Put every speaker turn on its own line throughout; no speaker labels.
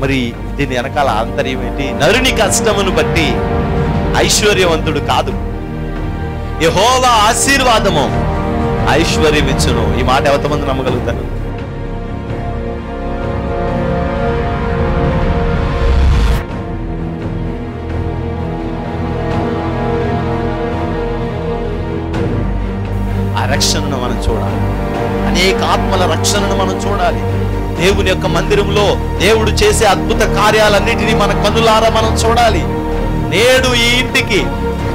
మరి దీని వెనకాల ఆంతర్యం ఏంటి? నరుని కష్టమును బట్టి ఐశ్వర్యవంతుడు కాదు, యెహోవా ఆశీర్వాదము ఐశ్వర్యం ఇచ్చును. ఈ మాట ఎంతమంది నమ్మగలుగుతారు? ఆ రక్షణను మనం చూడాలి, అనేక ఆత్మల రక్షణను మనం చూడాలి. దేవుని యొక్క మందిరంలో దేవుడు చేసే అద్భుత కార్యాలన్నిటినీ మన కన్నులారా మనం చూడాలి. నేడు ఈ ఇంటికి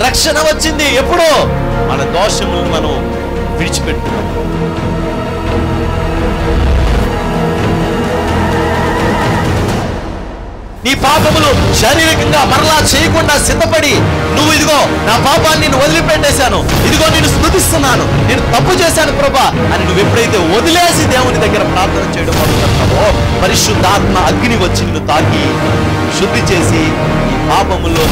రక్షణ వచ్చింది. ఎప్పుడో మన దోషములను మనం విడిచిపెట్టుకున్నాం. నీ పాపములు శారీరకంగా మరలా చేయకుండా సిద్ధపడి, నువ్వు ఇదిగో నా పాపాన్ని నేను వదిలిపెట్టేశాను, ఇదిగో నేను స్తుతిస్తున్నాను, నేను తప్పు చేశాను ప్రభా అని నువ్వు ఎప్పుడైతే వదిలేసి దేవుని దగ్గర ప్రార్థన చేయడం మొదలుపెడతావో, పరిశుద్ధాత్మ అగ్ని వచ్చి నిన్ను తాకి శుద్ధి చేసి ఈ పాపములో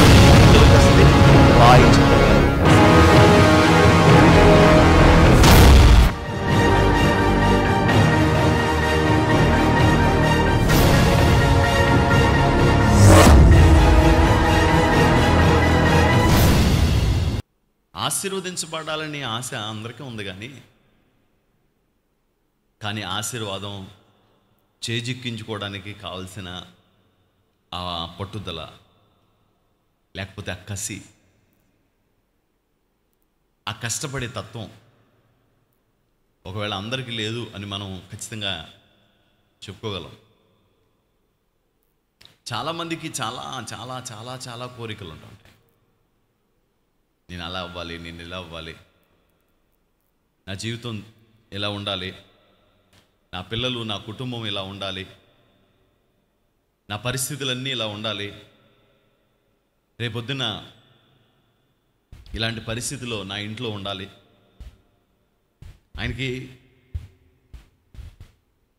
ఆశీర్వదించబడాలని ఆశ అందరికీ ఉంది, కానీ ఆశీర్వాదం చేజిక్కించుకోవడానికి కావలసిన ఆ పట్టుదల, లేకపోతే ఆ కసి, ఆ కష్టపడే తత్వం ఒకవేళ అందరికీ లేదు అని మనం ఖచ్చితంగా చెప్పుకోగలం. చాలామందికి చాలా చాలా చాలా చాలా కోరికలు ఉంటాయి. నేను అలా అవ్వాలి, నేను ఇలా అవ్వాలి, నా జీవితం ఎలా ఉండాలి, నా పిల్లలు నా కుటుంబం ఇలా ఉండాలి, నా పరిస్థితులన్నీ ఇలా ఉండాలి, రేపొద్దున ఇలాంటి పరిస్థితిలో నా ఇంట్లో ఉండాలి. ఆయనకి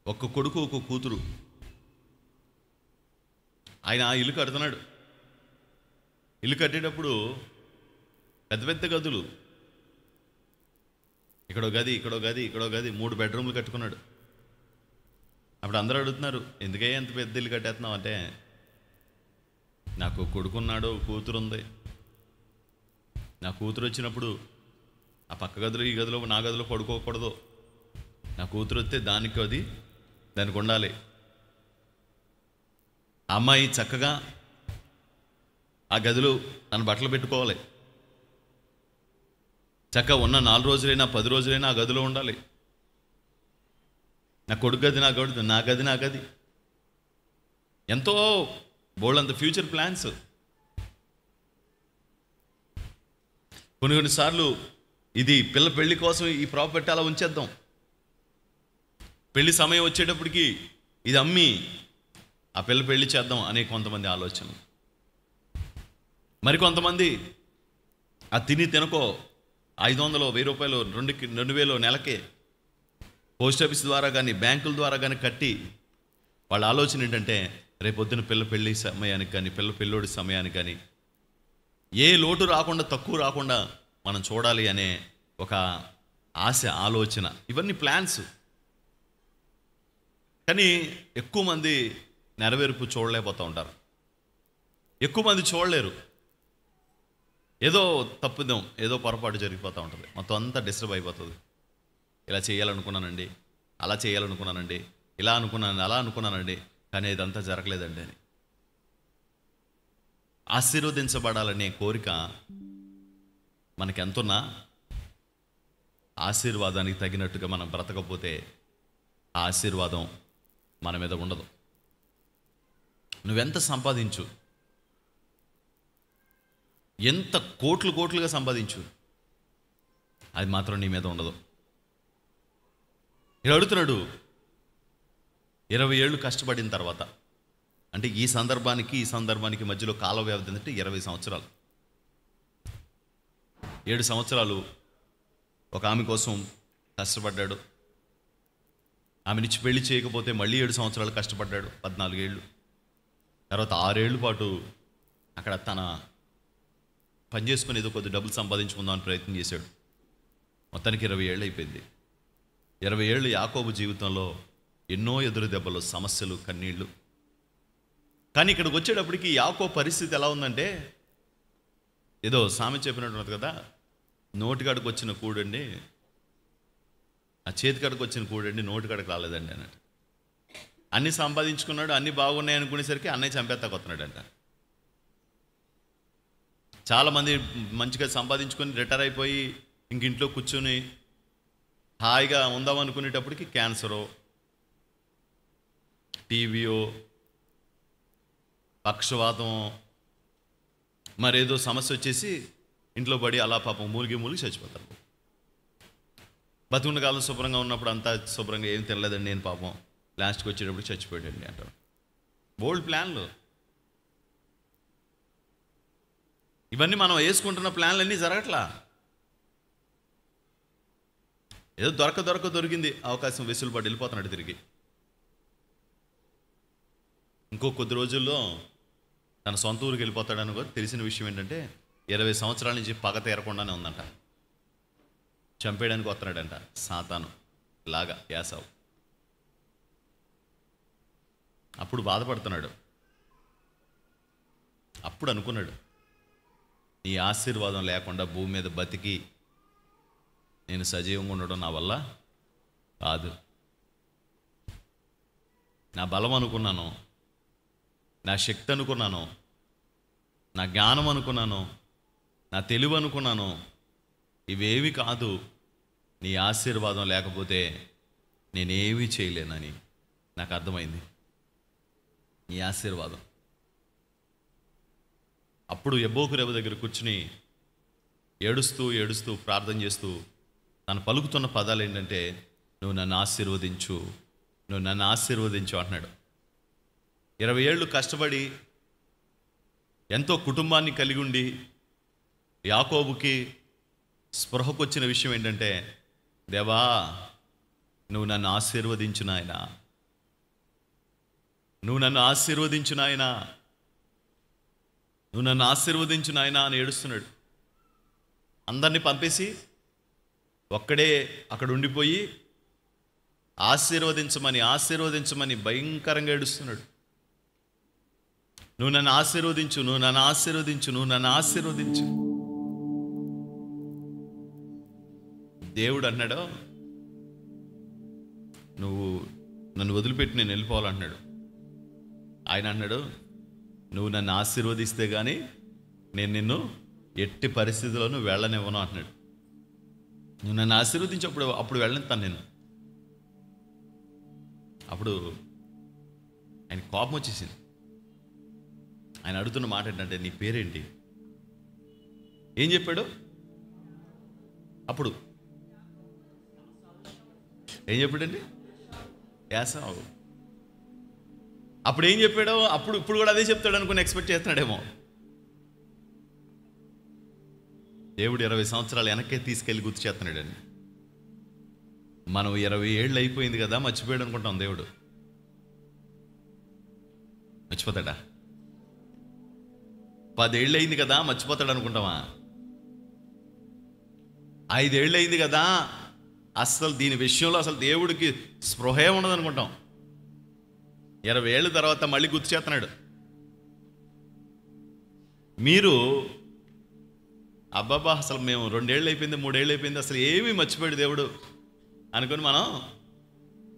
ఒక్క కొడుకు ఒక కూతురు. ఆయన ఇల్లు కడుతున్నాడు. ఇల్లు కట్టేటప్పుడు పెద్ద పెద్ద గదులు, ఇక్కడో గది, ఇక్కడో గది, ఇక్కడో గది, 3 బెడ్రూమ్లు కట్టుకున్నాడు. అప్పుడు అందరూ అడుగుతున్నారు, ఎందుకయ్యా ఎంత పెద్ద ఇల్లు కట్టేస్తున్నావు అంటే, నాకు కొడుకున్నాడు, కూతురు ఉంది. నా కూతురు వచ్చినప్పుడు ఆ పక్క గదిలో ఈ గదిలో నా గదిలో పడుకోకూడదు. నా కూతురు వస్తే దానికి ఉండాలి. ఆ అమ్మాయి చక్కగా ఆ గదిలో తన బట్టలు పెట్టుకోవాలి. చక్కగా ఉన్న 4 రోజులైనా 10 రోజులైనా ఆ గదిలో ఉండాలి. నా కొడుకు గది నా గది, నా గది నా గది. ఎంతో బోల్డంత ఫ్యూచర్ ప్లాన్స్. కొన్నిసార్లు ఇది పిల్ల పెళ్లి కోసం ఈ ప్రాపర్టీ అలా ఉంచేద్దాం, పెళ్లి సమయం వచ్చేటప్పటికి ఇది అమ్మి ఆ పిల్ల పెళ్లి చేద్దాం అనే కొంతమంది ఆలోచన. మరికొంతమంది ఆ తినకో 500 1000 రూపాయలు 2000 నెలకే పోస్ట్ ఆఫీస్ ద్వారా కానీ బ్యాంకుల ద్వారా కానీ కట్టి, వాళ్ళ ఆలోచన ఏంటంటే రేపొద్దున పిల్ల పెళ్ళి సమయానికి కానీ పిల్ల పెళ్ళోడి సమయానికి కానీ ఏ లోటు రాకుండా, తక్కువ రాకుండా మనం చూడాలి అనే ఒక ఆశ, ఆలోచన, ఇవన్నీ ప్లాన్స్. కానీ ఎక్కువ మంది నెరవేర్పు చూడలేకపోతూ ఉంటారు. ఎక్కువ మంది చూడలేరు. ఏదో తప్పుదాం, ఏదో పొరపాటు జరిగిపోతూ ఉంటుంది, మొత్తం అంతా డిస్టర్బ్ అయిపోతుంది. ఇలా చేయాలనుకున్నానండి, అలా చేయాలనుకున్నానండి, ఇలా అనుకున్నాను, అలా అనుకున్నానండి, కానీ ఇదంతా జరగలేదండి అని. ఆశీర్వదించబడాలనే కోరిక మనకెంతున్నా ఆశీర్వాదానికి తగినట్టుగా మనం బ్రతకపోతే ఆ ఆశీర్వాదం మన మీద ఉండదు. నువ్వెంత సంపాదించు, ఎంత కోట్లుగా సంపాదించు, అది మాత్రం నీ మీద ఉండదు. ఇలా అడుగుతున్నాడు, 20 ఏళ్ళు కష్టపడిన తర్వాత, అంటే ఈ సందర్భానికి మధ్యలో కాల వ్యవధి అంటే 20 సంవత్సరాలు. 7 సంవత్సరాలు ఒక ఆమె కోసం కష్టపడ్డాడు. ఆమెనిచ్చి పెళ్లి చేయకపోతే మళ్ళీ 7 సంవత్సరాలు కష్టపడ్డాడు, 14 ఏళ్ళు. తర్వాత 6 ఏళ్ళ పాటు అక్కడ తన పని చేసుకుని ఏదో కొద్ది డబ్బులు సంపాదించుకుందామని ప్రయత్నం చేశాడు. మొత్తానికి 20 ఏళ్ళు అయిపోయింది. 20 ఏళ్ళు యాకోబు జీవితంలో ఎన్నో ఎదురు దెబ్బలు, సమస్యలు, కన్నీళ్ళు. కానీ ఇక్కడికి వచ్చేటప్పటికి యాకోబు పరిస్థితి ఎలా ఉందంటే, ఏదో సామెత చెప్పినట్టు కదా, నోటికాడికి వచ్చిన కూడండి, ఆ చేతికాడికి వచ్చిన కూడండి నోటికాడికి రాలేదండి అన్నట్టు. అన్నీ సంపాదించుకున్నాడు, అన్నీ బాగున్నాయి అనుకునేసరికి అన్నయ్య చంపేస్తాకు వస్తున్నాడంట. చాలామంది మంచిగా సంపాదించుకొని రిటైర్ అయిపోయి ఇంట్లో కూర్చొని హాయిగా ఉందాం అనుకునేటప్పటికి క్యాన్సరో, టీవీయో, పక్షవాతం, మరేదో సమస్య వచ్చేసి ఇంట్లో పడి అలా పాపం మూలిగి చచ్చిపోతారు. బతుకున్న కాలం శుభ్రంగా ఉన్నప్పుడు అంతా శుభ్రంగా ఏం తినలేదండి నేను, పాపం లాస్ట్కి వచ్చేటప్పుడు చచ్చిపోయాడండి అంటారు. బోల్డ్ ప్లాన్లు ఇవన్నీ. మనం వేసుకుంటున్న ప్లాన్లు అన్నీ జరగట్లా. ఏదో దొరికింది అవకాశం, వెసులుబాటు, వెళ్ళిపోతున్నాడు తిరిగి. ఇంకో కొద్ది రోజుల్లో తన సొంత ఊరికి వెళ్ళిపోతాడని కూడా తెలిసిన విషయం ఏంటంటే, 20 సంవత్సరాల నుంచి పగ తీరకుండానే ఉందంట. చంపేయడానికి వస్తున్నాడంట సాతాను లాగా యాసావు. అప్పుడు బాధపడుతున్నాడు. అప్పుడు అనుకున్నాడు, నీ ఆశీర్వాదం లేకుండా భూమి మీద బతికి నేను సజీవంగా ఉండడం నా వల్ల కాదు. నా బలం అనుకున్నాను, నా శక్తి అనుకున్నాను, నా జ్ఞానం అనుకున్నాను, నా తెలివి అనుకున్నాను, ఇవేవి కాదు. నీ ఆశీర్వాదం లేకపోతే నేనేమీ చేయలేనని నాకు అర్థమైంది. నీ ఆశీర్వాదం. అప్పుడు యబ్బోకు రేవు దగ్గర కూర్చుని ఏడుస్తూ ప్రార్థన చేస్తూ తను పలుకుతున్న పదాలు ఏంటంటే, నువ్వు నన్ను ఆశీర్వదించు, నువ్వు నన్ను ఆశీర్వదించు అంటున్నాడు. 20 ఏళ్ళు కష్టపడి ఎంతో కుటుంబాన్ని కలిగి ఉండి యాకోబుకి స్పృహకొచ్చిన విషయం ఏంటంటే, దేవా నువ్వు నన్ను ఆశీర్వదించు నాయనా, నువ్వు నన్ను ఆశీర్వదించు నాయనా, నువ్వు నన్ను ఆశీర్వదించు నాయనా అని ఏడుస్తున్నాడు. అందరినీ పంపేసి ఒక్కడే అక్కడ ఉండిపోయి ఆశీర్వదించమని భయంకరంగా ఏడుస్తున్నాడు. నువ్వు నన్ను ఆశీర్వదించు, నువ్వు నన్ను ఆశీర్వదించు, నువ్వు నన్ను ఆశీర్వదించు. దేవుడు అన్నాడు, నువ్వు నన్ను వదిలిపెట్టి నేను వెళ్ళిపోవాలంటున్నాడు. ఆయన అన్నాడు, నువ్వు నన్ను ఆశీర్వదిస్తే కానీ నేను నిన్ను ఎట్టి పరిస్థితుల్లోనూ వెళ్ళనివ్వను అంటున్నాడు. నువ్వు నన్ను ఆశీర్వదించి అప్పుడు వెళ్ళనిస్తాను నేను. అప్పుడు ఆయన కోపం వచ్చేసింది. ఆయన అడుగుతున్న మాట ఏంటంటే, నీ పేరేంటి? ఏం చెప్పాడు? అప్పుడు ఏం చెప్పాడండి? యాసావు. అప్పుడు ఏం చెప్పాడో ఇప్పుడు కూడా అదే చెప్తాడు అనుకుని ఎక్స్పెక్ట్ చేస్తున్నాడేమో. దేవుడు 20 సంవత్సరాలు వెనక్కే తీసుకెళ్ళి గుర్తు చేస్తున్నాడండి. మనం 20 ఏళ్ళు అయిపోయింది కదా, మర్చిపోయాడు అనుకుంటాం. దేవుడు మర్చిపోతాడా? 10 ఏళ్ళు అయింది కదా మర్చిపోతాడు అనుకుంటామా? 5 ఏళ్ళు అయింది కదా, అసలు దీని విషయంలో అసలు దేవుడికి స్పృహే ఉండదు అనుకుంటాం. 20 ఏళ్ళ తర్వాత మళ్ళీ గుర్తు చేస్తున్నాడు. మీరు అబ్బాబా అసలు మేము 2 ఏళ్ళు అయిపోయింది, 3 ఏళ్ళు అయిపోయింది, అసలు ఏమీ మర్చిపోయాడు దేవుడు అనుకుని మనం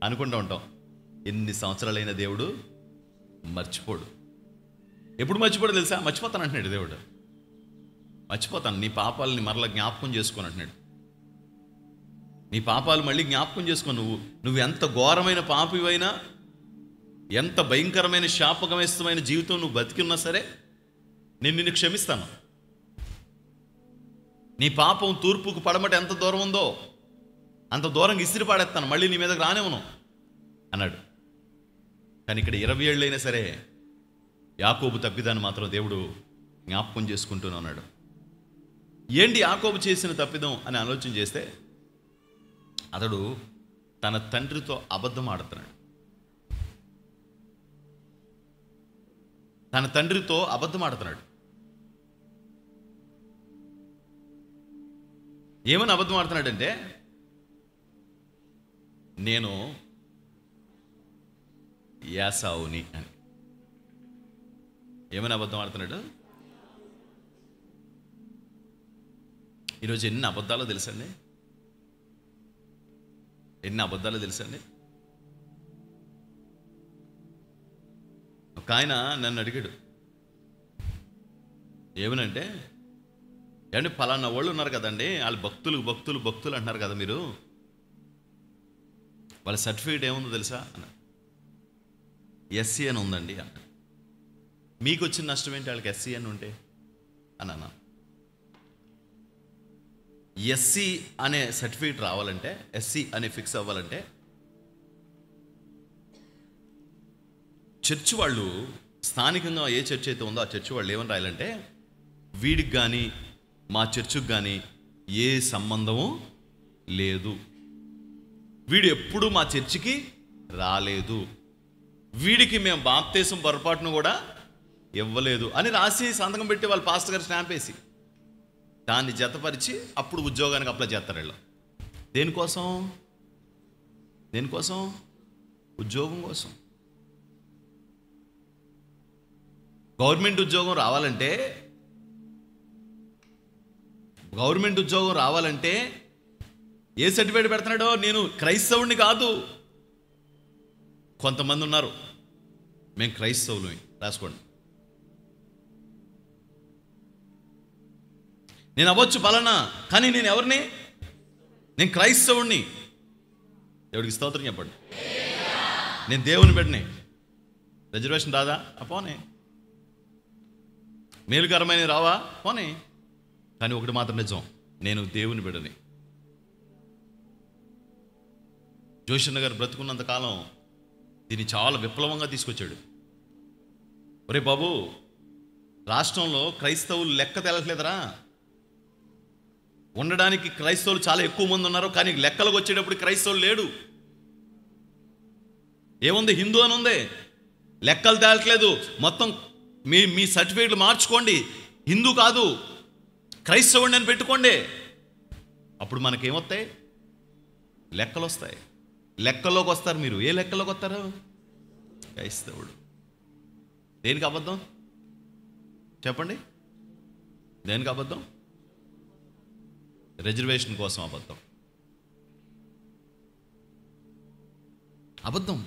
అనుకుంటూ ఉంటాం. ఎన్ని సంవత్సరాలైన దేవుడు మర్చిపోడు. ఎప్పుడు మర్చిపోడు తెలుసా? మర్చిపోతాను అంటున్నాడు దేవుడు. మర్చిపోతాను, నీ పాపాలని మరలా జ్ఞాపకం చేసుకొని అంటున్నాడు. నీ పాపాలు మళ్ళీ జ్ఞాపకం చేసుకో. నువ్వు ఎంత ఘోరమైన పాపివైనా, ఎంత భయంకరమైన శాపకమేస్తమైన జీవితం నువ్వు బతికి ఉన్నా సరే నేను నిన్ను క్షమిస్తాను. నీ పాపం తూర్పుకు పడమట ఎంత దూరం ఉందో అంత దూరంగా ఇసిరి పాడేస్తాను, మళ్ళీ నీ మీదకి రానివ్వను అన్నాడు. కానీ ఇక్కడ 20 ఏళ్ళు అయినా సరే యాకోబు తప్పిదాన్ని మాత్రం దేవుడు జ్ఞాపకం చేసుకుంటూనే ఉన్నాడు. ఏంటి యాకోబు చేసిన తప్పిదం అని ఆలోచన చేస్తే, అతడు తన తండ్రితో అబద్ధం ఆడుతున్నాడు. తన తండ్రితో అబద్ధం ఆడుతున్నాడు. ఏమని అబద్ధం ఆడుతున్నాడంటే, నేను యాసావుని అని. ఏమైనా అబద్ధం ఆడుతున్నాడు? ఈరోజు ఎన్ని అబద్ధాలో తెలుసండి, ఎన్ని అబద్ధాలు తెలుసండి. ఒక ఆయన నన్ను అడిగాడు, ఏమనంటే, ఏమంటే పలానా వాళ్ళు ఉన్నారు కదండి, వాళ్ళు భక్తులు భక్తులు భక్తులు అంటున్నారు కదా మీరు, వాళ్ళ సర్టిఫికేట్ ఏముందో తెలుసా అన్న. ఎస్సీ అని ఉందండి అన్న. మీకు వచ్చిన నష్టం ఏంటి వాళ్ళకి ఎస్సీ అని ఉంటే అన్న. ఎస్సీ అనే సర్టిఫికేట్ రావాలంటే, ఎస్సీ అనే ఫిక్స్ అవ్వాలంటే చర్చ్ వాళ్ళు స్థానికంగా ఏ చర్చ్ అయితే ఉందో ఆ చర్చ్ వాళ్ళు ఏమని రాయాలంటే, వీడికి కానీ మా చర్చికి కానీ ఏ సంబంధము లేదు, వీడు ఎప్పుడు మా చర్చికి రాలేదు, వీడికి మేము బాప్తీసం పొరపాటును కూడా ఇవ్వలేదు అని రాసి సంతకం పెట్టి వాళ్ళ పాస్టర్ గారు స్టాంప్ వేసి దాన్ని జతపరిచి అప్పుడు ఉద్యోగానికి అప్లై చేస్తారు వీళ్ళు. దేనికోసం? దేనికోసం? ఉద్యోగం కోసం. గవర్నమెంట్ ఉద్యోగం రావాలంటే ఏ సర్టిఫికేట్ పెడుతున్నాడో, నేను క్రైస్తవుడిని కాదు. కొంతమంది ఉన్నారు, మేము క్రైస్తవులు, రాసుకోండి. నేను అవ్వచ్చు పలానా, కానీ నేను ఎవరిని? నేను క్రైస్తవుడిని. దేవుడికి స్తోత్రం చెప్పండి. నేను దేవుని బిడ్డని. రిజర్వేషన్ రాదా? పోనీ. మేలుకరమైన రావా? పోనీ. కానీ ఒకటి మాత్రం నిజం, నేను దేవుని బిడ్డని. జోషన్న గారు బ్రతుకున్నంత కాలం దీన్ని చాలా విప్లవంగా తీసుకొచ్చాడు. ఒరే బాబు, రాష్ట్రంలో క్రైస్తవులు లెక్క తెలట్లేదరా. ఉండడానికి క్రైస్తవులు చాలా ఎక్కువ మంది ఉన్నారు, కానీ లెక్కలకు వచ్చేటప్పుడు క్రైస్తవులు లేడు. ఏముంది? హిందూ అని ఉంది, లెక్కలు తేలట్లేదు. మొత్తం మీ సర్టిఫికేట్లు మార్చుకోండి, హిందూ కాదు క్రైస్తవుడిని అని పెట్టుకోండి. అప్పుడు మనకేమొస్తాయి? లెక్కలు వస్తాయి. లెక్కల్లోకి వస్తారు మీరు. ఏ లెక్కల్లోకి వస్తారు? క్రైస్తవుడు. దేనికి అబద్ధం చెప్పండి? దేనికి అబద్ధం? రిజర్వేషన్ కోసం అబద్ధం. అబద్ధం.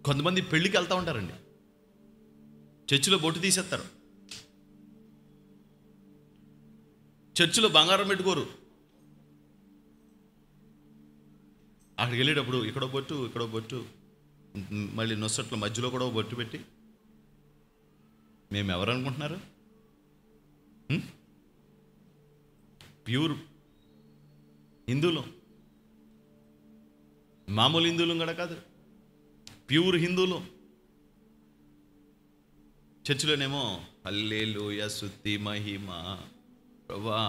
కొంతమంది పెళ్ళికి వెళ్తూ ఉంటారండి, చర్చిలో బొట్టు తీసేస్తారు, చర్చిలో బంగారం పెట్టుకోరు. అక్కడికి వెళ్ళేటప్పుడు ఇక్కడో బొట్టు, మళ్ళీ నొసట్లో మధ్యలో కూడా బొట్టు పెట్టి, మేము ఎవరు అనుకుంటున్నారు? ప్యూర్ హిందువులం, మామూలు హిందువులం కూడా కాదు, ప్యూర్ హిందువులు. చర్చిలోనేమో హల్లెలూయా స్తుతి మహిమ ప్రభువా,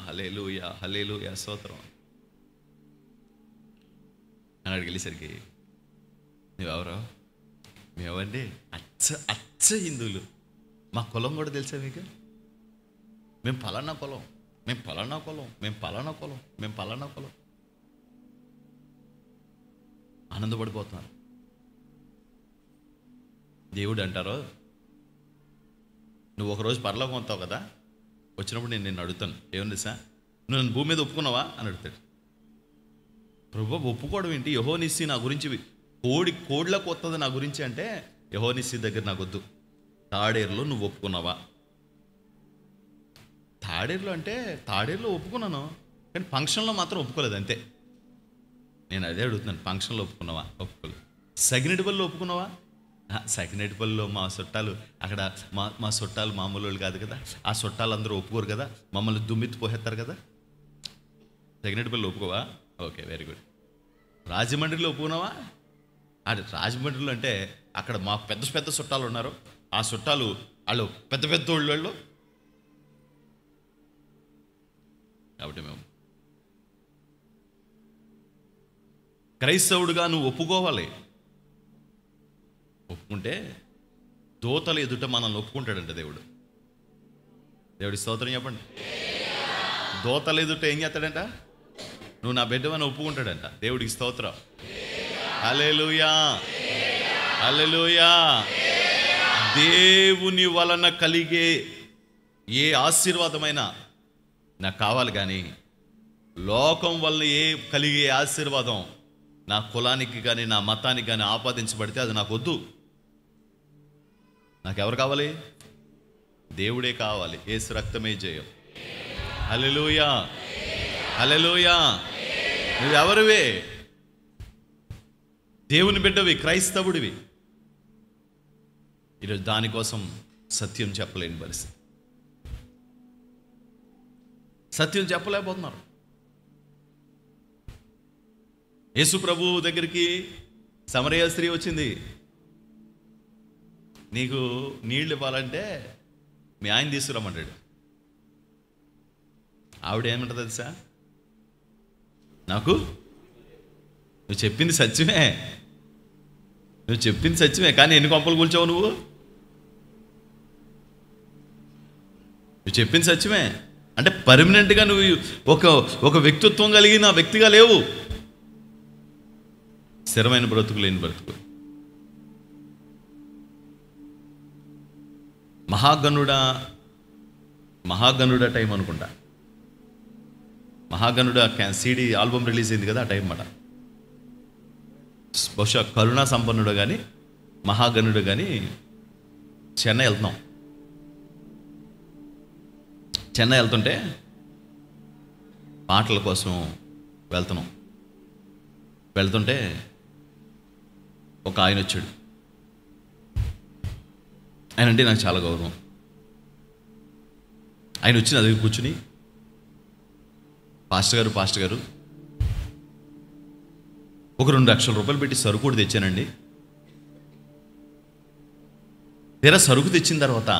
హల్లెలూయా హల్లెలూయా స్తోత్రం అని అడిగి వెళ్ళేసరికి, నువ్వెవరో? మేమండి అచ్చ హిందువులు. మా కులం కూడా తెలుసా మీకు? మేము పలానా కులం, మేము పలానా కులం, మేము పలానా కులం, మేము పలానా కులం. ఆనందపడిపోతున్నారు. దేవుడు అంటారో, నువ్వు ఒకరోజు పరలోకం వస్తావు కదా, వచ్చినప్పుడు నేను నిన్ను అడుగుతాను, ఏమన్నా సార్ నువ్వు నన్ను భూమి మీద ఒప్పుకున్నావా అని అడుగుతాడు. ప్రభు ఒప్పుకోవడం ఏంటి? యెహోవా నా గురించి కోడ్లకు వస్తుంది నా గురించి అంటే, యెహోవా దగ్గర నాకు వద్దు. తాడేరులో నువ్వు ఒప్పుకున్నావా? తాడేరులో అంటే తాడేరులో ఒప్పుకున్నాను, కానీ ఫంక్షన్లో మాత్రం ఒప్పుకోలేదు అంతే. నేను అదే అడుగుతున్నాను, ఫంక్షన్లో ఒప్పుకున్నావా? ఒప్పుకోలేదు. సగినెటిపల్లిలో ఒప్పుకున్నావా? సగినెటిపల్లిలో మా చుట్టాలు, అక్కడ మా చుట్టాలు మామూలు వాళ్ళు కాదు కదా, ఆ చుట్టాలు అందరూ ఒప్పుకోరు కదా, మమ్మల్ని దుమ్మెత్తి పోసేస్తారు కదా. సగినెటిపల్లిలో ఒప్పుకోవా? Okay, very good. రాజమండ్రిలో ఒప్పుకున్నావా? అది రాజమండ్రిలో అంటే అక్కడ మాకు పెద్ద చుట్టాలు ఉన్నారు, ఆ చుట్టాలు వాళ్ళు పెద్ద వాళ్ళు. కాబట్టి మేము క్రైస్తవుడుగా నువ్వు ఒప్పుకోవాలి. ఒప్పుకుంటే దోతల ఎదుట మనల్ని ఒప్పుకుంటాడంట దేవుడు. దేవుడి స్తోత్రం చెప్పండి. దోతల ఎదుట ఏం చేస్తాడంట? నువ్వు నా బిడ్డవని ఒప్పుకుంటాడంట. దేవుడికి స్తోత్రం. హల్లెలూయా హల్లెలూయా దేవుని వలన కలిగే ఏ ఆశీర్వాదమైనా నాకు కావాలి, కానీ లోకం వల్ల కలిగే ఆశీర్వాదం నా కులానికి కానీ నా మతానికి కానీ ఆపాదించబడితే అది నాకు వద్దు. నాకెవరు కావాలి? దేవుడే కావాలి. యేసు రక్తమే జయం. హల్లెలూయా, హల్లెలూయా. నువ్వెవరివే? దేవుని బిడ్డవి, క్రైస్తవుడివి. ఈరోజు దానికోసం సత్యం చెప్పలేని పరిస్థితి, సత్యం చెప్పలేకపోతున్నారు. యేసు ప్రభు దగ్గరికి సమరయ స్త్రీ వచ్చింది. నీకు నీళ్ళు ఇవ్వాలంటే మీ ఆయన తీసుకురమ్మంటాడు. ఆవిడ ఏమంటుంది తెలుసా? నాకు నువ్వు చెప్పింది సత్యమే, నువ్వు చెప్పింది సత్యమే, కానీ ఎన్ని కొంపలు కూల్చావు నువ్వు చెప్పింది సత్యమే అంటే పర్మనెంట్గా నువ్వు ఒక వ్యక్తిత్వం కలిగిన వ్యక్తిగా లేవు. స్థిరమైన బ్రతుకు లేని బ్రతుకు. మహాగణుడా టైం అనుకుంటా. మహాగణుడా CD ఆల్బమ్ రిలీజ్ అయింది కదా, ఆ టైం మాట. బహుశా కరుణా సంపన్నుడు కానీ మహాగణుడు కానీ చెన్నై వెళ్తున్నాం. చెన్నై వెళ్తుంటే పాటల కోసం వెళ్తుంటే ఒక ఆయన వచ్చాడు. ఆయన అంటే నాకు చాలా గౌరవం. ఆయన వచ్చి నా దగ్గర కూర్చుని, పాస్టర్ గారు ఒక 2 లక్షల రూపాయలు పెట్టి సరుకు కూడా తెచ్చానండి. తీరా సరుకు తెచ్చిన తర్వాత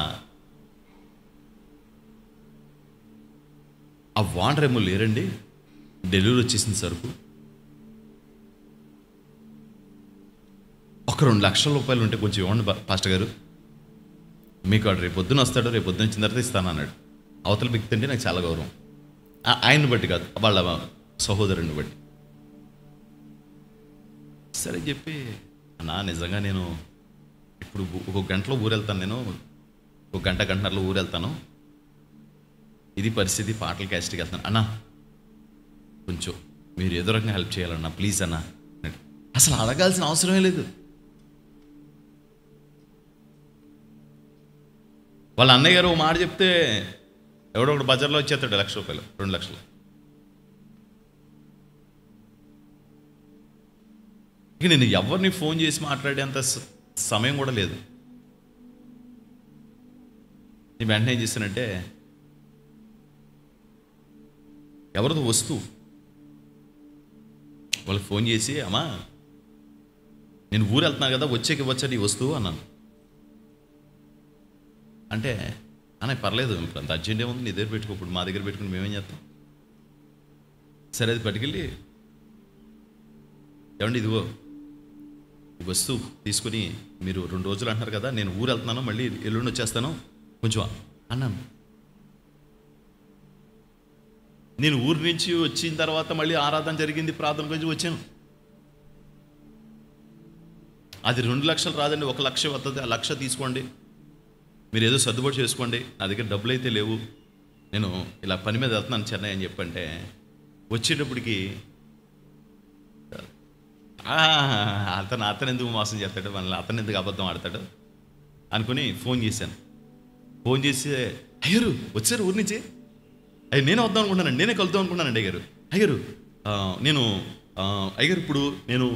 ఆ వాండర్ ఏమో లేరండి, డెలివరీ వచ్చేసింది సరుకు. ఒక 2 లక్షల రూపాయలు ఉంటే కొంచెం ఇవ్వండి పాస్టర్ గారు, మీకు వాడు రేపు పొద్దున వస్తాడు, రేపు పొద్దున వచ్చిన తర్వాత ఇస్తాను అన్నాడు. అవతల వ్యక్తి అంటే నాకు చాలా గౌరవం. ఆయన్ని బట్టి కాదు, వాళ్ళ సహోదరుని బట్టి. సరే చెప్పి, అన్నా నిజంగా నేను ఇప్పుడు ఒక గంటలో ఊరెళ్తాను, నేను ఒక గంటన్నరలో ఊరెళ్తాను, ఇది పరిస్థితి, పాటల క్యాస్ట్కి వెళ్తాను అన్నా, కొంచెం మీరు ఏదో రకంగా హెల్ప్ చేయాలన్నా ప్లీజ్ అన్నా. అసలు అడగాల్సిన అవసరమే లేదు. వాళ్ళ అన్నయ్య గారు ఒక మాట చెప్తే ఎవడో ఒకటి బజార్లో వచ్చేస్తాడు 1 లక్ష రూపాయలు, 2 లక్షలు. ఇక నేను ఎవరిని ఫోన్ చేసి మాట్లాడేంత సమయం కూడా లేదు. నేను వెంటనే ఏం చేశానంటే, ఎవరిదో వస్తువు వాళ్ళకి ఫోన్ చేసి, అమ్మా నేను ఊరు వెళ్తున్నాను కదా, వచ్చేకి వచ్చా నీ వస్తువు అన్నాను. అంటే అన్న పర్లేదు, అంత అర్జెంట్ ఏముంది, నీ దగ్గర పెట్టుకో, ఇప్పుడు మా దగ్గర పెట్టుకుని మేమేం చేస్తాం. సరే అది పట్టుకెళ్ళి, ఏమండి ఇదిగో ఈ వస్తువు తీసుకుని, మీరు 2 రోజులు అంటున్నారు కదా, నేను ఊరు వెళ్తున్నాను, మళ్ళీ ఎల్లుండి వచ్చేస్తాను, కొంచెం అన్నాను. నేను ఊరి నుంచి వచ్చిన తర్వాత మళ్ళీ ఆరాధన జరిగింది, ప్రార్థన గురించి వచ్చాను. అది 2 లక్షలు రాదండి, 1 లక్ష వస్తుంది, ఆ 1 లక్ష తీసుకోండి, మీరు ఏదో సర్దుబాటు చేసుకోండి, నా దగ్గర డబ్బులు అయితే లేవు, నేను ఇలా పని మీద వెళ్తున్నాను చెన్నై అని చెప్పంటే, వచ్చేటప్పటికి అతను ఎందుకు మోసం చేస్తాడు, మనల్ని అతను ఎందుకు అబద్ధం ఆడతాడు అనుకుని ఫోన్ చేశాను. ఫోన్ చేసి, అయ్యారు వచ్చారు ఊరి నుంచి, అయ్యి నేనే వద్దాం అనుకుంటానండి, నేనే కలుద్దాం అనుకుంటానండి అయ్యారు నేను అయ్యారు ఇప్పుడు నేను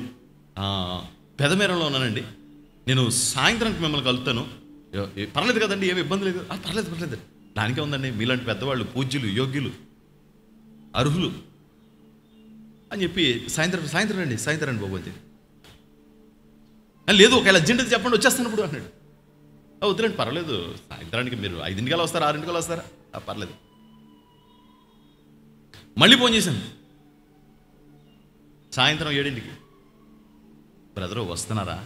పెదమేరంలో ఉన్నానండి, నేను సాయంత్రానికి మిమ్మల్ని కలుస్తాను, పర్లేదు కదండి, ఏమి ఇబ్బంది లేదు. పర్లేదు దానికే ఉందండి, మీలాంటి పెద్దవాళ్ళు పూజ్యులు యోగ్యులు అర్హులు అని చెప్పి సాయంత్రం రండి బాబు అంతే. లేదు ఒకవేళ అర్జెంట్ చెప్పండి వచ్చేస్తాను ఇప్పుడు అన్నాడు. వద్దులేండి పర్లేదు, సాయంత్రానికి మీరు 5 వస్తారా 6 వస్తారా, పర్లేదు. మళ్ళీ ఫోన్ చేశాను సాయంత్రం 7 బ్రదరు వస్తున్నారా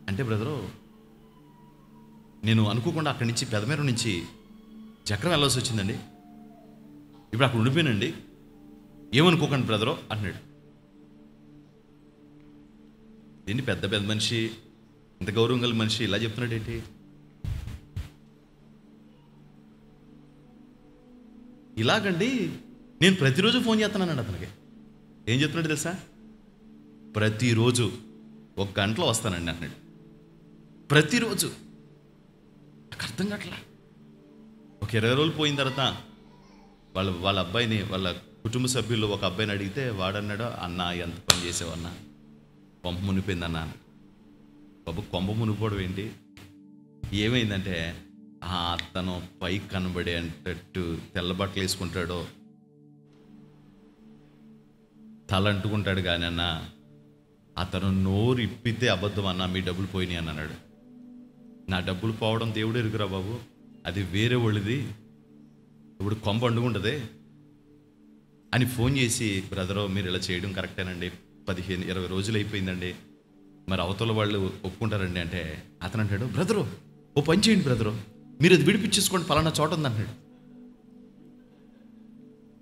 అంటే, బ్రదరు నేను అనుకోకుండా అక్కడి నుంచి పెదమేరం నుంచి చక్రం వెళ్ళాల్సి వచ్చిందండి, ఇప్పుడు అక్కడ ఉండిపోయానండి, ఏమనుకోకండి బ్రదరు అన్నాడు. దీన్ని పెద్ద మనిషి ఇంత గౌరవం గల మనిషి ఇలా చెప్తున్నాడు ఏంటి? ఇలాగండి నేను ప్రతిరోజు ఫోన్ చేస్తున్నానండి అతనికి. ఏం చెప్తున్నాడు తెలుసా? ప్రతిరోజు 1 గంటలో వస్తానండి అన్నాడు. ప్రతిరోజు. నాకు అర్థం కావట్లా. ఒక 20 రోజులు పోయిన తర్వాత వాళ్ళ అబ్బాయిని, వాళ్ళ కుటుంబ సభ్యులు ఒక అబ్బాయిని అడిగితే వాడన్నాడు, అన్న ఎంత పని చేసావన్నా, కొంప మునిపోయిందన్నా. బాబు కొంప మునిపోవడం ఏంటి? ఏమైందంటే అతను పైకి కనబడే అంటట్టు తెల్ల బట్టలు వేసుకుంటాడో, తల అంటుకుంటాడు కానీ అన్న, అతను నోరు ఇప్పితే అబద్ధం అన్న, మీ డబ్బులు పోయినాయి అని అన్నాడు. నా డబ్బులు పోవడం దేవుడు ఎరుగురా బాబు, అది వేరే వాళ్ళది, ఇప్పుడు కొంప అండుకుంటుంది అని ఫోన్ చేసి, బ్రదరు మీరు ఇలా చేయడం కరెక్టేనండి, 15-20 రోజులు అయిపోయిందండి, మరి అవతల వాళ్ళు ఒప్పుకుంటారండి అంటే, అతను అంటాడు, బ్రదరు ఓ పని చేయండి బ్రదరు, మీరు అది విడిపించేసుకోండి, ఫలానా చోట ఉంది అంటాడు.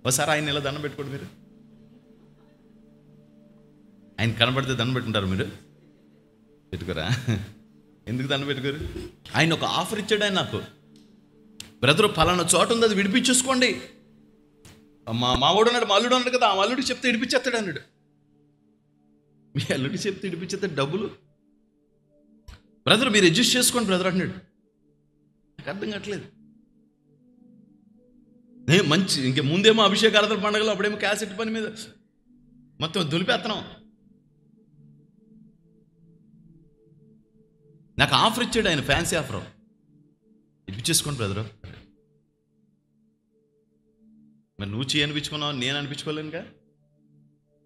ఒకసారి ఆయన ఇలా దండం పెట్టుకోండి. మీరు ఆయన కనబడితే దండం పెట్టుకుంటారు మీరు? పెట్టుకోరా? ఎందుకు దండం పెట్టుకోరు? ఆయన ఒక ఆఫర్ ఇచ్చాడు ఆయన నాకు, బ్రదరు ఫలానా చోట ఉంది, అది విడిపించేసుకోండి. మా వాడు అన్నాడు, మా అల్లుడు అన్నాడు కదా, ఆ అల్లుడికి చెప్తే విడిపించేస్తాడు అన్నాడు. మీ అల్లుడికి చెప్తే విడిపించేస్తాడు డబ్బులు? బ్రదర్ మీరు అడ్జస్ట్ చేసుకోండి బ్రదర్ అన్నాడు. నాకు అర్థం కావట్లేదు. మంచి ఇంక ముందేమో అభిషేకారాధన పండుగలు, అప్పుడేమో క్యాసెట్ పని మీద మొత్తం దులిపేస్తున్నాం. నాకు ఆఫర్ ఇచ్చాడు ఆయన, ఫ్యాన్సీ ఆఫర్, ఇప్పించేసుకోండి బ్రదరు. మరి నువ్వు చేయి అనిపించుకున్నావు, నేను అనిపించుకోలేనుగా.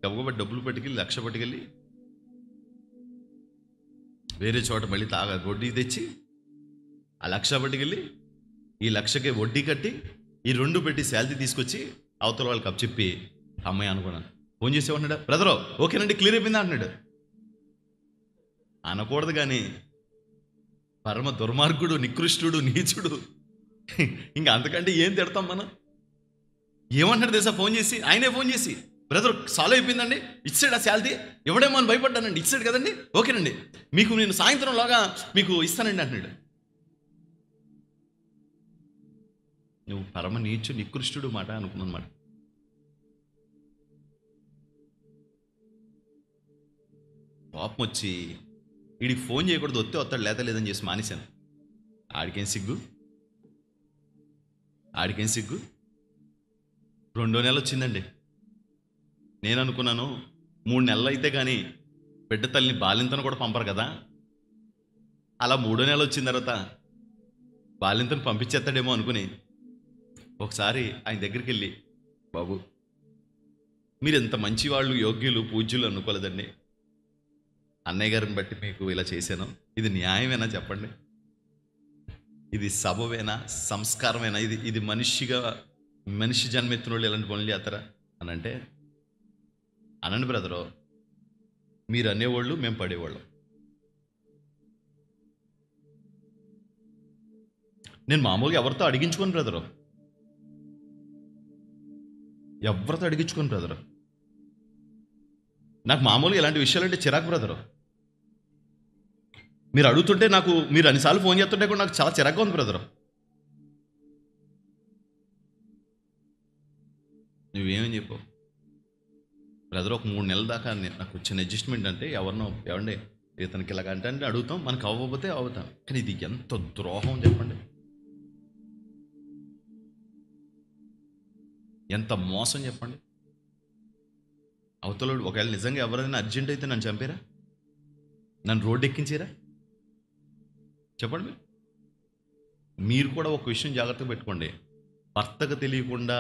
గబగబా డబ్బులు పట్టుకెళ్ళి 1,00,000 పట్టుకెళ్ళి వేరే చోట మళ్ళీ వడ్డీ తెచ్చి ఆ 1,00,000 పట్టుకెళ్ళి ఈ 1,00,000కి వడ్డీ కట్టి ఈ 2 పెట్టి శాలరీ తీసుకొచ్చి అవతల వాళ్ళకి అప్పచెప్పి అమ్మాయి అనుకున్నాను. ఫోన్ చేసేవాడు, బ్రదరు ఓకేనండి క్లియర్ అయిపోయిందా అంటున్నాడు. అనకూడదు కానీ పరమ దుర్మార్గుడు, నికృష్టుడు, నీచుడు, ఇంకా అంతకంటే ఏం తిడతాం మనం? ఏమంటాడు తెలుసా? ఫోన్ చేసి, ఆయనే ఫోన్ చేసి, బ్రదర్ సాల్వ్ అయిపోయిందండి, ఇచ్చాడు ఆ శాలరీ, ఎవడేమో అని భయపడ్డానండి, ఇచ్చాడు కదండి, ఓకేనండి మీకు నేను సాయంత్రంలాగా మీకు ఇస్తానండి అంటున్నాడు. నువ్వు పరమ నీచు నికృష్టుడు మాట అనుకున్నమాట. కోపం వచ్చి వీడికి ఫోన్ చేయకూడదు, వస్తాడు లేదని చేసి మానేశాను. ఆడికేం సిగ్గు, ఆడికేం సిగ్గు. 2వ నెల వచ్చిందండి. నేను అనుకున్నాను 3 నెలలు అయితే కానీ బిడ్డ తల్లిని బాలింతను కూడా పంపరు కదా. అలా 3వ నెల వచ్చిన తర్వాత బాలింతను పంపించేస్తాడేమో అనుకుని ఒకసారి ఆయన దగ్గరికి వెళ్ళి, బాబు మీరు ఎంత మంచి వాళ్ళు, యోగ్యులు, పూజ్యులు అనుకోలేదండి, అన్నయ్య గారిని బట్టి మీకు ఇలా చేశాను, ఇది న్యాయమేనా చెప్పండి, ఇది సబవేనా, సంస్కారమేనా, ఇది మనిషి జన్మెత్తిన వాళ్ళు ఎలాంటి పనులు చేస్తారా అని అంటే, అనండి బ్రదరు, మీరు అనేవాళ్ళు మేము పడేవాళ్ళం. నేను మామూలుగా ఎవరితో అడిగించుకోను బ్రదరు, ఎవరితో అడిగించుకోను బ్రదరు. నాకు మామూలుగా ఇలాంటి విషయాలంటే చిరాకు బ్రదరు. మీరు అడుగుతుంటే నాకు, మీరు అన్నిసార్లు ఫోన్ చేస్తుంటే కూడా నాకు చాలా చిరాకుగా ఉంది బ్రదరు. నువ్వేమని చెప్పు బ్రదర్, ఒక 3 నెలల దాకా నాకు వచ్చిన అడ్జస్ట్మెంట్ అంటే ఎవరిని ఇతనికి ఇలాగ అంటే అడుగుతాం, మనకు అవ్వకపోతే అవుతాం. కానీ ఇది ఎంత ద్రోహం చెప్పండి, ఎంత మోసం చెప్పండి. అవతల ఒకవేళ నిజంగా ఎవరైనా అర్జెంట్ అయితే నన్ను చంపారా, నన్ను రోడ్డు ఎక్కించారా చెప్పండి. మీరు కూడా ఒక విషయం జాగ్రత్తగా పెట్టుకోండి, భర్తకు తెలియకుండా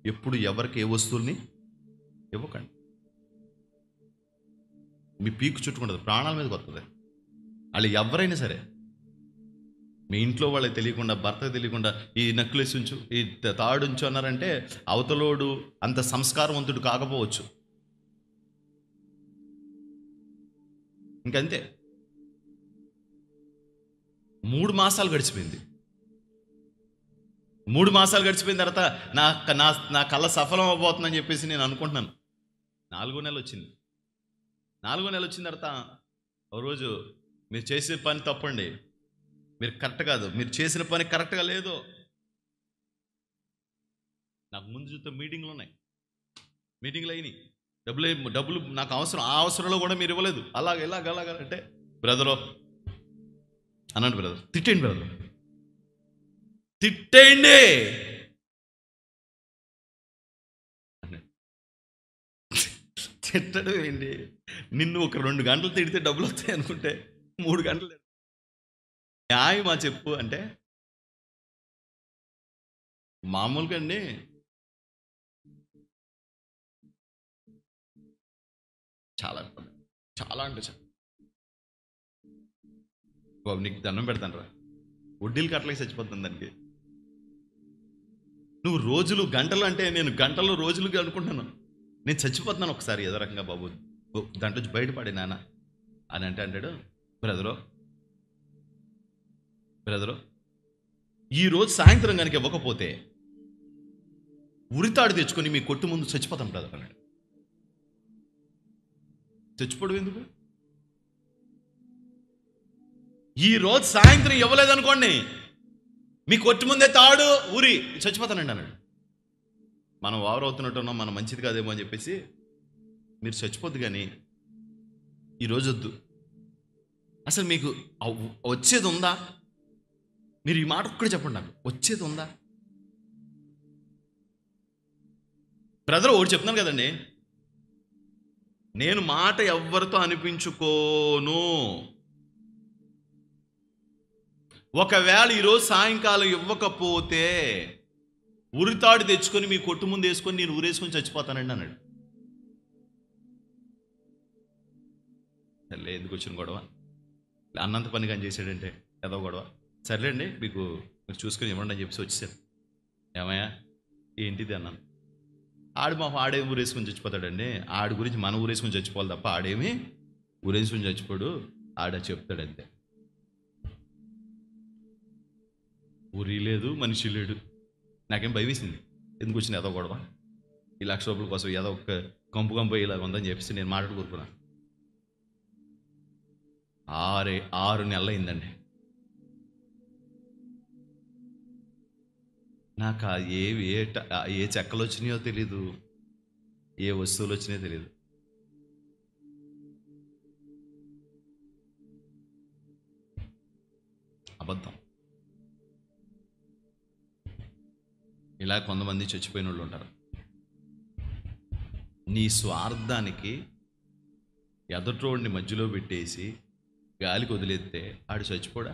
ఎప్పుడు ఎవరికి ఏ వస్తువుల్ని ఇవ్వకండి. మీ పీకు చుట్టుకుంటుంది, ప్రాణాల మీదకి వస్తుంది. వాళ్ళు ఎవరైనా సరే, మీ ఇంట్లో వాళ్ళకి తెలియకుండా, భర్తకు తెలియకుండా ఈ నెక్లెస్ ఉంచు, ఈ తాడు ఉంచు అన్నారంటే అవతలోడు అంత సంస్కారవంతుడు కాకపోవచ్చు. ఇంకంతే. 3 మాసాలు గడిచిపోయింది. 3 మాసాలు గడిచిపోయిన తర్వాత నా కళ సఫలం అవ్వబోతుందని చెప్పేసి నేను అనుకుంటున్నాను. 4వ నెల వచ్చింది. 4వ నెల వచ్చిన తర్వాత ఒక రోజు మీరు చేసే పని తప్పండి, మీరు కరెక్ట్ కాదు, మీరు చేసిన పని కరెక్ట్గా లేదు. నాకు ముందు చూస్తే మీటింగ్లు ఉన్నాయి, మీటింగ్లు అయినాయి, డబ్బులు నాకు అవసరం, ఆ అవసరంలో కూడా మీరు ఇవ్వలేదు. అలాగంటే బ్రదరు అనండి, బ్రదర్ తిట్టండి, బ్రదర్ తిట్టేయండి. తిట్టడం ఏంటి? నిన్ను ఒక 2 గంటలు తిడితే డబ్బులు వస్తాయి అనుకుంటే 3 గంటలు న్యాయమా చెప్పు అంటే మామూలుగా అండి. చాలా చాలా అంటే బాబు నీకు దండం పెడతాను రా, వడ్డీలు కట్టలేక చచ్చిపోతుంది దానికి. నువ్వు రోజులు గంటలు అంటే నేను గంటలు రోజులుగా అనుకుంటున్నాను, నేను చచ్చిపోతున్నాను ఒకసారి ఏదో రకంగా. బాబు దాంట్లో బయటపడే నాన్న అని అంటాడు, బ్రదరు ఈరోజు సాయంత్రం కనుక ఇవ్వకపోతే ఉరితాడు తెచ్చుకొని మీ కొట్టు ముందు చచ్చిపోతాం బ్రదర్ అన్నాడు. చచ్చిపోవడం ఎందుకు? ఈరోజు సాయంత్రం ఇవ్వలేదనుకోండి, మీ కొట్టు ముందే తాడు ఊరి చచ్చిపోతానండి అన్నాడు. మనం ఓవర్ అవుతున్నట్టున్నాం, మనం మంచిది కాదేమో అని చెప్పేసి మీరు చచ్చిపోద్దు, కానీ ఈరోజు వద్దు. అసలు మీకు వచ్చేది ఉందా? మీరు ఈ మాట ఒక్కడే చెప్పండి, నాకు వచ్చేది ఉందా? బ్రదర్ ఒకటి చెప్తున్నాను కదండి, నేను మాట ఎవ్వరితో అనిపించుకోను. ఒకవేళ ఈరోజు సాయంకాలం ఇవ్వకపోతే ఉరితాడు తెచ్చుకొని మీ కొట్టు ముందు వేసుకొని నేను ఊరేసుకొని చచ్చిపోతానండి అన్నాడు. సర్లే, ఎందుకు వచ్చిన గొడవ? అన్నంత పని కానీ చేశాడంటే ఏదో గొడవ. సర్లేండి, మీరు చూసుకొని ఇవ్వండి అని చెప్పేసి వచ్చేసారు. ఏమయ్యా ఏంటిది అన్నాను. ఆడే ఊరేసుకొని చచ్చిపోతాడండి, ఆడి గురించి మన ఊరేసుకొని చచ్చిపోవాలి తప్ప ఆడేమి ఊరేసుకొని చచ్చిపోడు, ఆడ చెప్తాడంతే. ఊరి లేదు, మనిషి లేడు. నాకేం భయం వేసింది, ఎందుకు వచ్చింది ఏదో గొడవ, ఈ ₹1,00,000 కోసం ఏదో ఒక కంపు ఇలాగ ఉందని చెప్పేసి నేను మాట్లాడుకుంటున్నా. 6 నెలలు అయిందండి. నాకు ఏ చెక్కలు వచ్చినాయో తెలీదు, ఏ వస్తువులు వచ్చినాయో తెలీదు. అబద్ధం. ఇలా కొంతమంది చచ్చిపోయిన వాళ్ళు ఉంటారు. నీ స్వార్థానికి ఎదటోడిని మధ్యలో పెట్టేసి గాలికి వదిలేస్తే ఆడు చచ్చిపోడా?